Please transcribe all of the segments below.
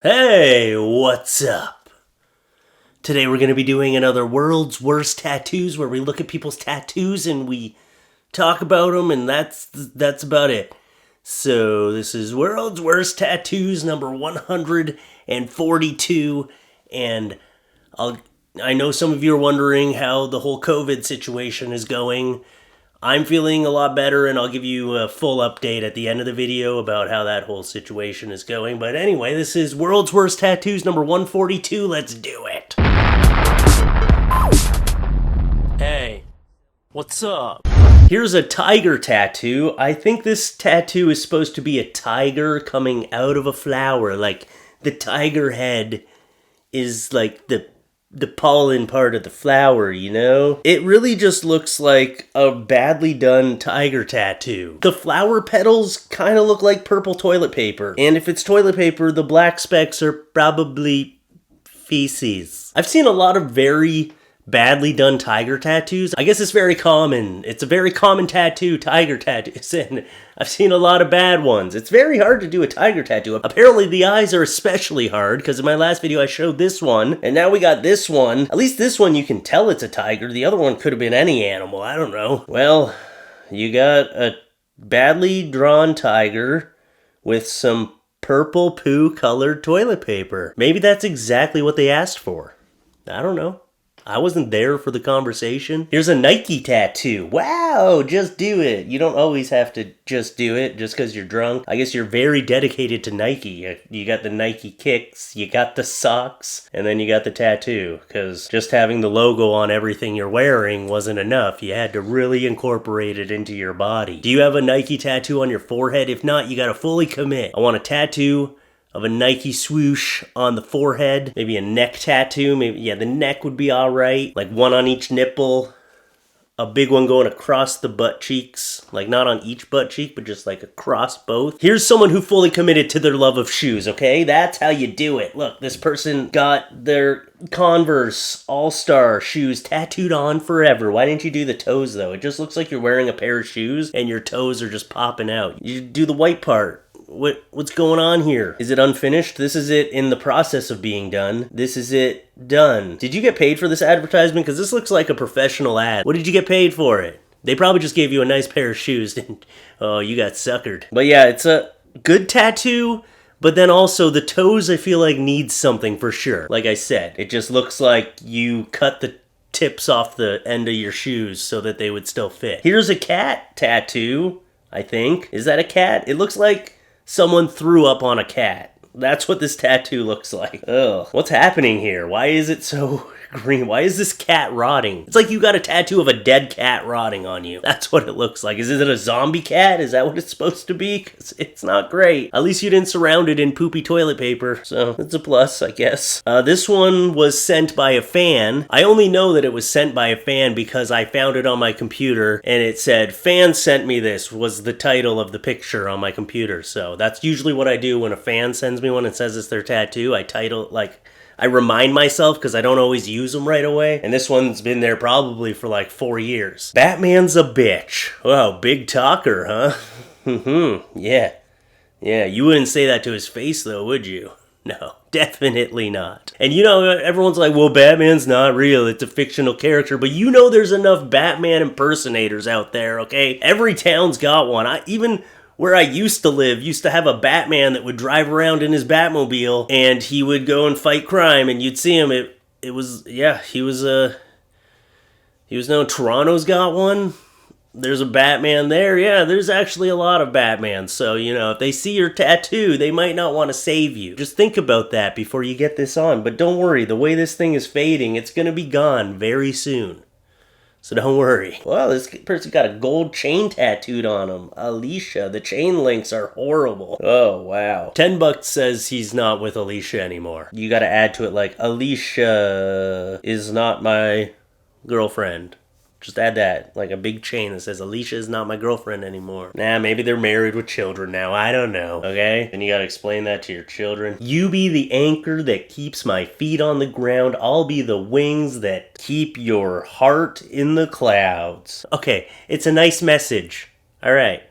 Hey, what's up? Today we're going to be doing another World's Worst Tattoos where we look at people's tattoos and we talk about them, and that's about it. So this is World's Worst Tattoos number 142, and I know some of you are wondering how the whole COVID situation is going. I'm feeling a lot better, and I'll give you a full update at the end of the video about how that whole situation is going. But anyway, this is World's Worst Tattoos number 142. Let's do it. Hey, what's up? Here's a tiger tattoo. I think this tattoo is supposed to be a tiger coming out of a flower. Like, the tiger head is like the pollen part of the flower, you know? It really just looks like a badly done tiger tattoo. The flower petals kind of look like purple toilet paper. And if it's toilet paper, the black specks are probably feces. I've seen a lot of very badly done tiger tattoos. I guess it's very common. It's a very common tattoo, tiger tattoos, and I've seen a lot of bad ones. It's very hard to do a tiger tattoo. Apparently the eyes are especially hard, because in my last video I showed this one, and now we got this one. At least this one you can tell it's a tiger. The other one could have been any animal, I don't know. Well, you got a badly drawn tiger with some purple poo colored toilet paper. Maybe that's exactly what they asked for. I don't know. I wasn't there for the conversation. Here's a Nike tattoo. Wow, just do it. You don't always have to just do it just because you're drunk. I guess you're very dedicated to Nike. You got the Nike kicks, you got the socks, and then you got the tattoo. Because just having the logo on everything you're wearing wasn't enough. You had to really incorporate it into your body. Do you have a Nike tattoo on your forehead? If not, you gotta fully commit. I want a tattoo of a Nike swoosh on the forehead, maybe a neck tattoo, maybe, yeah, the neck would be alright, like one on each nipple, a big one going across the butt cheeks, like not on each butt cheek, but just like across both. Here's someone who fully committed to their love of shoes, okay? That's how you do it. Look, this person got their Converse All-Star shoes tattooed on forever. Why didn't you do the toes, though? It just looks like you're wearing a pair of shoes and your toes are just popping out. You do the white part. What's going on here? Is it unfinished? This is it in the process of being done. This is it done. Did you get paid for this advertisement? Because this looks like a professional ad. What did you get paid for it? They probably just gave you a nice pair of shoes and oh, you got suckered. But yeah, it's a good tattoo, but then also the toes I feel like needs something for sure. Like I said, it just looks like you cut the tips off the end of your shoes so that they would still fit. Here's a cat tattoo, I think. Is that a cat? It looks like someone threw up on a cat. That's what this tattoo looks like. Ugh. What's happening here? Why is it so green? Why is this cat rotting? It's like you got a tattoo of a dead cat rotting on you. That's what it looks like. Is it a zombie cat? Is that what it's supposed to be? Because it's not great. At least you didn't surround it in poopy toilet paper. So it's a plus, I guess. This one was sent by a fan. I only know that it was sent by a fan because I found it on my computer and it said, "Fan sent me this," was the title of the picture on my computer. So that's usually what I do when a fan sends me one and says it's their tattoo. I remind myself because I don't always use them right away. And this one's been there probably for like 4 years. Batman's a bitch. Wow, big talker, huh? Yeah. Yeah, you wouldn't say that to his face though, would you? No, definitely not. And you know, everyone's like, well, Batman's not real. It's a fictional character. But you know there's enough Batman impersonators out there, okay? Every town's got one. Even where I used to live, used to have a Batman that would drive around in his Batmobile, and he would go and fight crime, and you'd see him. He was known. Toronto's got one. There's a Batman there. Yeah, there's actually a lot of Batmans. So, you know, if they see your tattoo, they might not want to save you. Just think about that before you get this on. But don't worry, the way this thing is fading, it's going to be gone very soon. So don't worry. Well, this person got a gold chain tattooed on him. Alicia, the chain links are horrible. Oh, wow. $10 says he's not with Alicia anymore. You gotta add to it like, Alicia is not my girlfriend. Just add that, like a big chain that says, Alicia is not my girlfriend anymore. Nah, maybe they're married with children now. I don't know, okay? And you gotta explain that to your children. You be the anchor that keeps my feet on the ground. I'll be the wings that keep your heart in the clouds. Okay, it's a nice message. All right.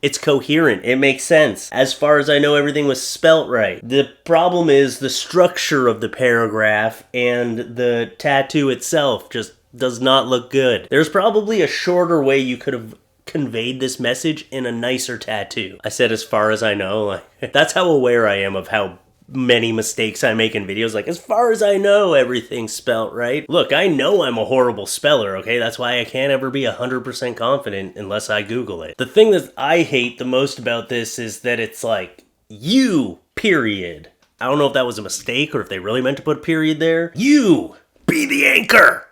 It's coherent. It makes sense. As far as I know, everything was spelt right. The problem is the structure of the paragraph and the tattoo itself just does not look good. There's probably a shorter way you could have conveyed this message in a nicer tattoo. I said as far as I know. That's how aware I am of how many mistakes I make in videos. Like, as far as I know, everything's spelt right. Look, I know I'm a horrible speller, okay? That's why I can't ever be 100% confident unless I Google it. The thing that I hate the most about this is that it's like, you, period. I don't know if that was a mistake or if they really meant to put a period there. You, be the anchor.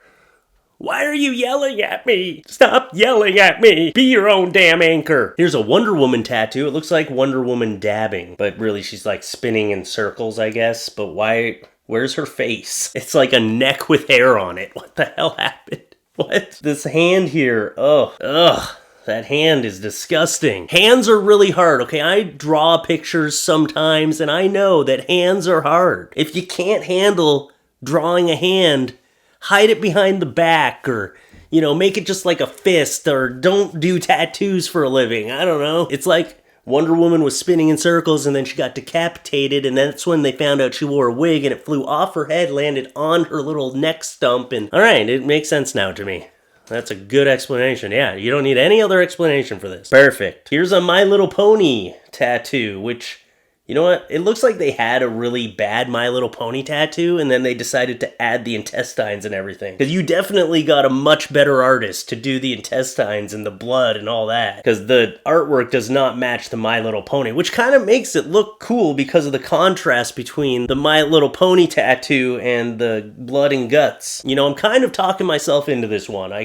Why are you yelling at me? Stop yelling at me. Be your own damn anchor. Here's a Wonder Woman tattoo. It looks like Wonder Woman dabbing, but really she's like spinning in circles, I guess. But why? Where's her face? It's like a neck with hair on it. What the hell happened? What? This hand here. Ugh. That hand is disgusting. Hands are really hard, okay? I draw pictures sometimes, and I know that hands are hard. If you can't handle drawing a hand, hide it behind the back, or, you know, make it just like a fist, or don't do tattoos for a living. I don't know. It's like Wonder Woman was spinning in circles and then she got decapitated, and that's when they found out she wore a wig and it flew off her head, landed on her little neck stump, and alright, it makes sense now to me. That's a good explanation. Yeah, you don't need any other explanation for this. Perfect. Here's a My Little Pony tattoo, which, you know what? It looks like they had a really bad My Little Pony tattoo, and then they decided to add the intestines and everything. Because you definitely got a much better artist to do the intestines and the blood and all that. Because the artwork does not match the My Little Pony, which kind of makes it look cool because of the contrast between the My Little Pony tattoo and the blood and guts. You know, I'm kind of talking myself into this one. I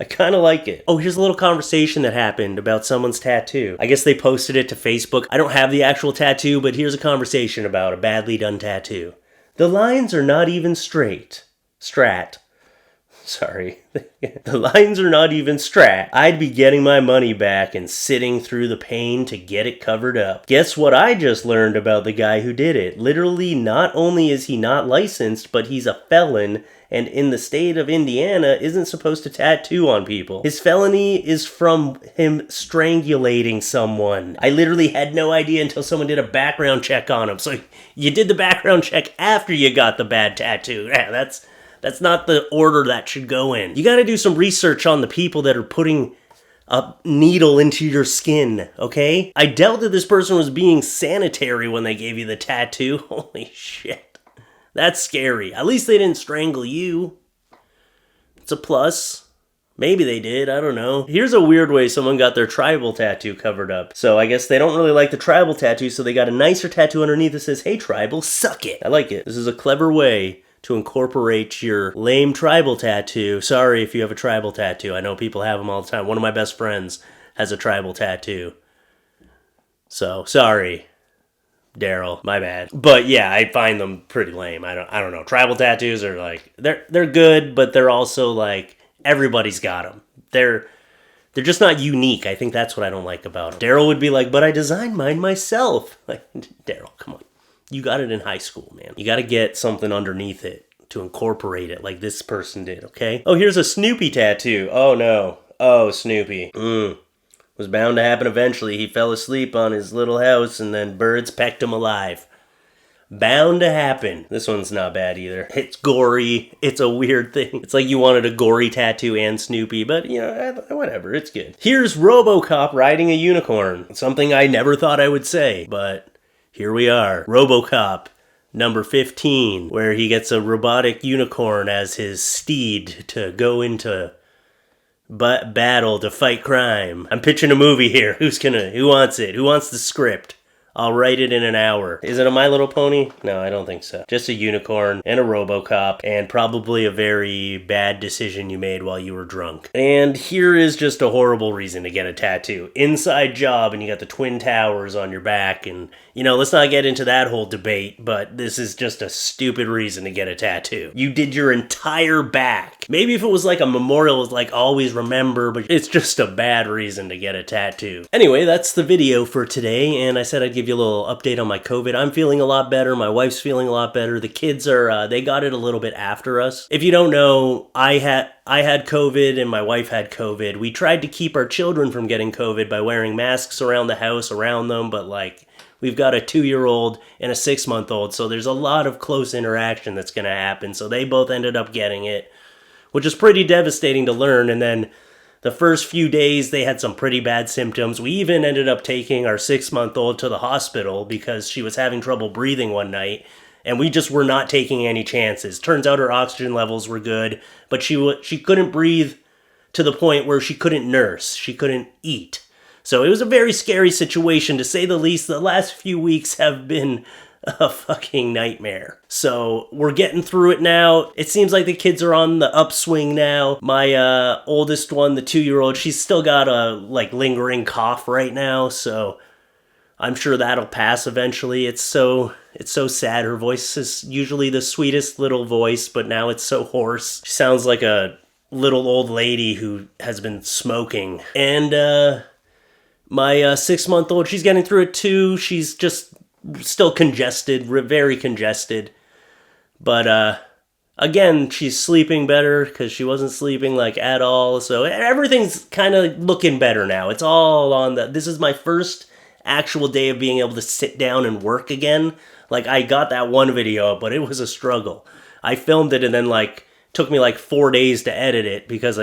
kind of like it. Oh, here's a little conversation that happened about someone's tattoo. I guess they posted it to Facebook. I don't have the actual tattoo, but here's a conversation about a badly done tattoo. The lines are not even straight. Sorry. The lines are not even strat. I'd be getting my money back and sitting through the pain to get it covered up. Guess what I just learned about the guy who did it? Literally, not only is he not licensed, but he's a felon, and in the state of Indiana isn't supposed to tattoo on people. His felony is from him strangulating someone. I literally had no idea until someone did a background check on him. So you did the background check after you got the bad tattoo. Yeah, that's not the order that should go in. You gotta do some research on the people that are putting a needle into your skin, okay? I doubt that this person was being sanitary when they gave you the tattoo. Holy shit. That's scary. At least they didn't strangle you. It's a plus. Maybe they did, I don't know. Here's a weird way someone got their tribal tattoo covered up. So I guess they don't really like the tribal tattoo, so they got a nicer tattoo underneath that says, "Hey tribal, suck it." I like it. This is a clever way to incorporate your lame tribal tattoo. Sorry if you have a tribal tattoo. I know people have them all the time. One of my best friends has a tribal tattoo. So, sorry, Daryl, my bad. But yeah, I find them pretty lame. I don't know. Tribal tattoos are like, they're good, but they're also like, everybody's got them. They're just not unique. I think that's what I don't like about them. Daryl would be like, but I designed mine myself. Like, Daryl, come on. You got it in high school, man. You got to get something underneath it to incorporate it like this person did, okay? Oh, here's a Snoopy tattoo. Oh, no. Oh, Snoopy. Was bound to happen eventually. He fell asleep on his little house and then birds pecked him alive. Bound to happen. This one's not bad either. It's gory. It's a weird thing. It's like you wanted a gory tattoo and Snoopy, but, you know, whatever. It's good. Here's Robocop riding a unicorn. Something I never thought I would say, but here we are. Robocop number 15, where he gets a robotic unicorn as his steed to go into battle to fight crime. I'm pitching a movie here. Who wants it? Who wants the script? I'll write it in an hour. Is it a My Little Pony? No, I don't think so. Just a unicorn and a Robocop and probably a very bad decision you made while you were drunk. And here is just a horrible reason to get a tattoo. Inside job, and you got the Twin Towers on your back, and, you know, let's not get into that whole debate, but this is just a stupid reason to get a tattoo. You did your entire back. Maybe if it was like a memorial, it's like always remember, but it's just a bad reason to get a tattoo. Anyway, that's the video for today, and I said I'd give give you a little update on my COVID. I'm feeling a lot better. My wife's feeling a lot better. The kids are, they got it a little bit after us. If you don't know, I had COVID and my wife had COVID. We tried to keep our children from getting COVID by wearing masks around the house, around them, but like, we've got a 2-year-old and a 6-month-old, so there's a lot of close interaction that's going to happen. So they both ended up getting it, which is pretty devastating to learn. And then the first few days, they had some pretty bad symptoms. We even ended up taking our 6-month-old to the hospital because she was having trouble breathing one night, and we just were not taking any chances. Turns out her oxygen levels were good, but she couldn't breathe to the point where she couldn't nurse. She couldn't eat. So it was a very scary situation, to say the least. The last few weeks have been a fucking nightmare. So we're getting through it now. It seems like the kids are on the upswing now. My oldest one, the 2-year-old, she's still got a lingering cough right now, so I'm sure that'll pass eventually. It's so sad. Her voice is usually the sweetest little voice, but now it's so hoarse. She sounds like a little old lady who has been smoking. And my 6-month-old, she's getting through it too. She's just still congested, very congested. But again, she's sleeping better because she wasn't sleeping at all. So everything's kind of looking better now. It's all on this is my first actual day of being able to sit down and work again. I got that one video, but it was a struggle. I filmed it and then took me 4 days to edit it because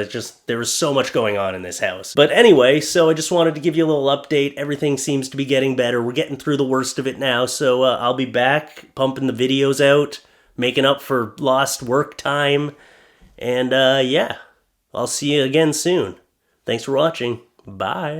there was so much going on in this house. But anyway, so I just wanted to give you a little update. Everything seems to be getting better. We're getting through the worst of it now. So I'll be back pumping the videos out, making up for lost work time. And yeah, I'll see you again soon. Thanks for watching. Bye.